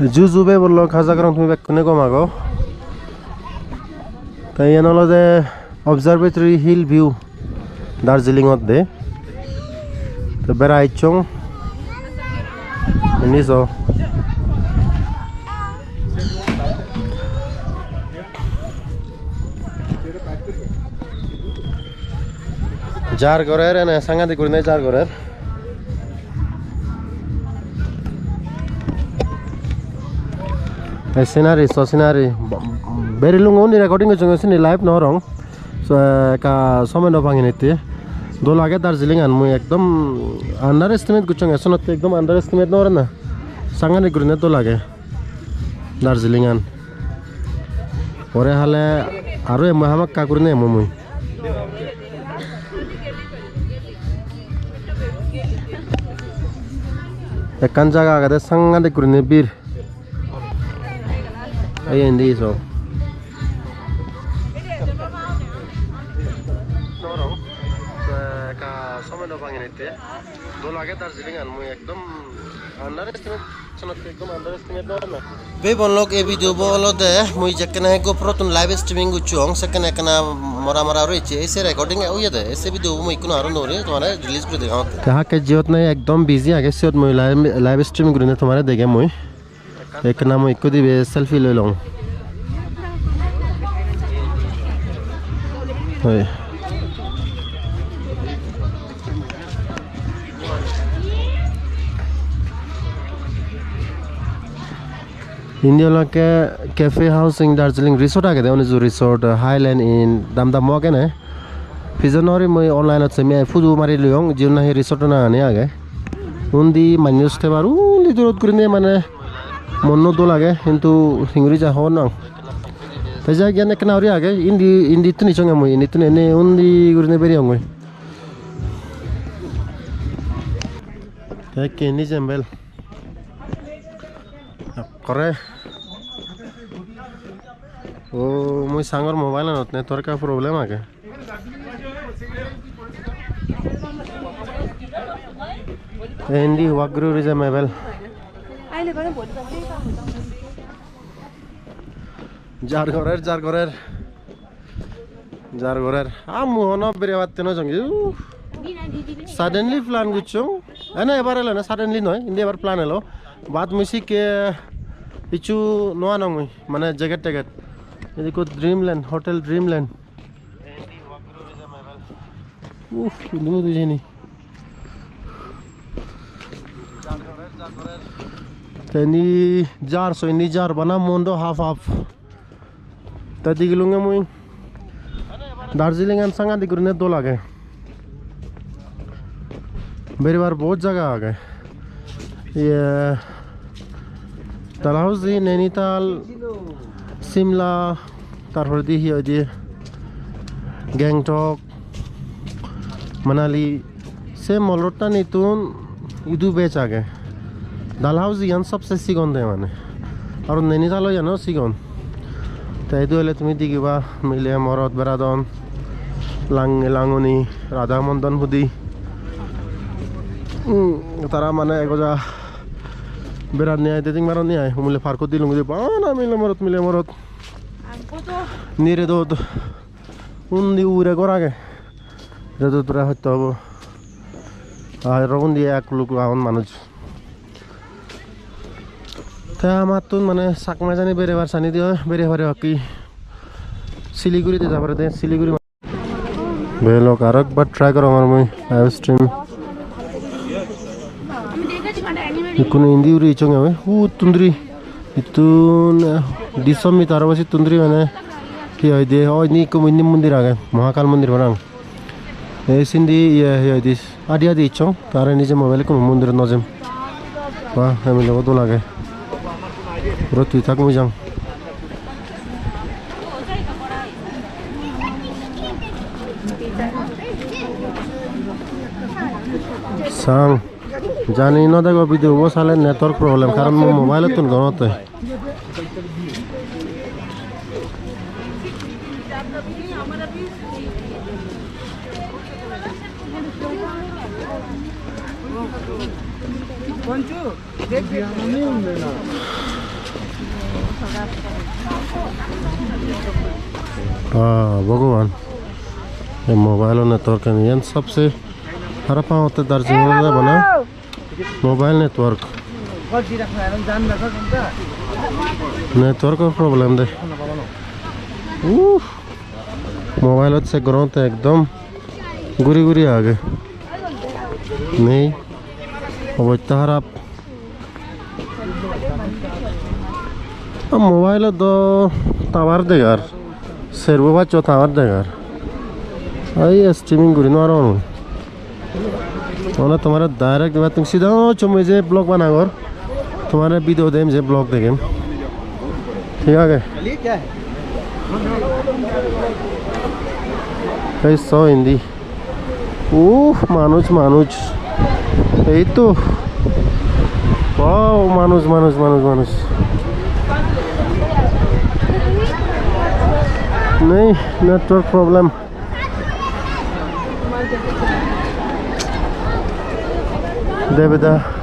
Juzube bollo khaja karon tumi bekkune komago. Tai enolo je observatory hill view Darjeeling odde. To berai chong. Eniso. Jar gorer ene sangati kurne jar gorer. Scenery, so scenery. Very long only recording is going live no wrong. So ka समय न पाएंगे नहीं दो लागे दार्जिलिंग अन मुझे एकदम under estimate कुछ नहीं सुनो तो एकदम अंडर एस्टिमेट न हो रहा ना संगने गुरने दो लागे दार्जिलिंग अन और ये हाले आरो ये मुहाम्मद का गुरने मुझे एक कंजागा आगे संगने गुरने बीर Ayo ini so. Norong. Ka समय न पाएंगे नहीं थे. दो लागे दार्जिलिंग अन मुझे एकदम अंडर एस्टिमेट सुनो तो एकदम अंडर एस्टिमेट न हो रहा ना. वे बन लोग ये वीडियो बोलो दे मुझे जक्कन है GoPro तुम लाइव स्ट्रीमिंग उच्चों सेकंड है कना मरा मरा रही है ऐसे रिकॉर्डिंग है वो ये दे ऐसे वीडियो मुझे इतना आरंभ हो रही है तुम्हारे रिलीज कर देगा. कहाँ के जियोत ने एकदम बिजी आगे से मुझे लाइव स्ट्रीमिंग करने तुम्हारे देखे मुझे एक नाम एक को दी बे सेल्फी ले लूँ. Hey. India la ke cafe house in Darjeeling resort आ गए थे उन्हें जो resort Highland in दामदाम मौके ने फिजनोरी में online अच्छे में फुदू मारी लियों जीवन ही resort ना आने आ गए उन्दी मान्यूस थे बारू उन्दी जरूरत करने माने मन्नो दो लगे किंतु हिंगरी जा हो ना Taja gyan ek nauri age indi tuni chonga moi indi tuni ne undi gurne beri ongoi ek ni jembel kore o moi sangor mobile not ne tor ka problem age indi wagru jembel aile gone bol जार गोरेर आम होना बेरे बात तेनो जंगी suddenly plan गुच्छो है ना एबार है ना सडनली नॉय इंडिया बार प्लान है लो बात मुझे के इचु नोआ ना मुझे माने जैकेट टैकेट ये को ड्रीमलैंड होटल ड्रीमलैंड इल्लू तुझे नहीं तेनी जार सो इन्नी जार बना Mondo half tadi gilungnya mui Darjeeling and संगा दिखने दो लागे मेरी बार बहुत जगह आ गए ये डलहौजी नैनीताल शिमला तारफरदी ही होती गैंगटॉक मनाली से मोलोटा नीतून इधु बेच आ गए डलहौजी यान सबसे सिगोन दे माने और नैनीताल हो जानो सिगोन তাই দুলে তুমি দিগিবা মিলে মরদ বেরাদন লাঙ্গনি রাধা মন্দন বুদি তারা মানে এগোজা বেরাদ নিয়ে দিদিং মারন নিয়ে মুলে ফারকো দিলুং দি না মিলে মরদ নিরে দো উন্দি উরে গরাগে রেদো তোরা হয়তো হবো আর রবন দিয়ে এক লোক আউন মানুষ मातून माने साकमा जाने बेरे बार सानी दियो बेरे बारे हकी सिलीगुड़ी ते जाबार दे सिलीगुड़ी बेलो कारक बट ट्राई करो हमार में लाइव स्ट्रीम इकुन हिंदी उरी चंगे में तुंदरी इतुन दिसमी तारवसी तुंदरी माने कि आइदे ओ नी को मिनी मंदिर आ गए महाकाल मंदिर बरांग ए सिंधी ये दिस आदिया दी चंग तारे निजे मोबाइल को मंदिर नजम वाह हमें लोग तो लगे Roti tak mujang. Sang, jani no dago video wo sale network problem karon mo mobile tun gonote. हाँ भगवान ये मोबाइल नेटवर्क है सबसे हरपा होते दार्जिलिंग में बना मोबाइल नेटवर्क प्रॉब्लम दे मोबाइल से ग्रोथ एकदम गुरी गुरी आ गए नहीं अवस्था खराब मोबाइल तो टावर दे यार सेरबो बाच्चो टावर दे यार आई स्ट्रीमिंग करी ना रहा हूँ तुम्हारा डायरेक्ट बात तुम सीधा मुझे ब्लॉग बना कर तुम्हारे वीडियो दे मुझे ब्लॉग देखें ठीक है सो हिंदी मानुज मानुज यही तो वाओ मानुज मानुज मानुज मानुज नहीं नेटवर्क प्रॉब्लम दे बेटा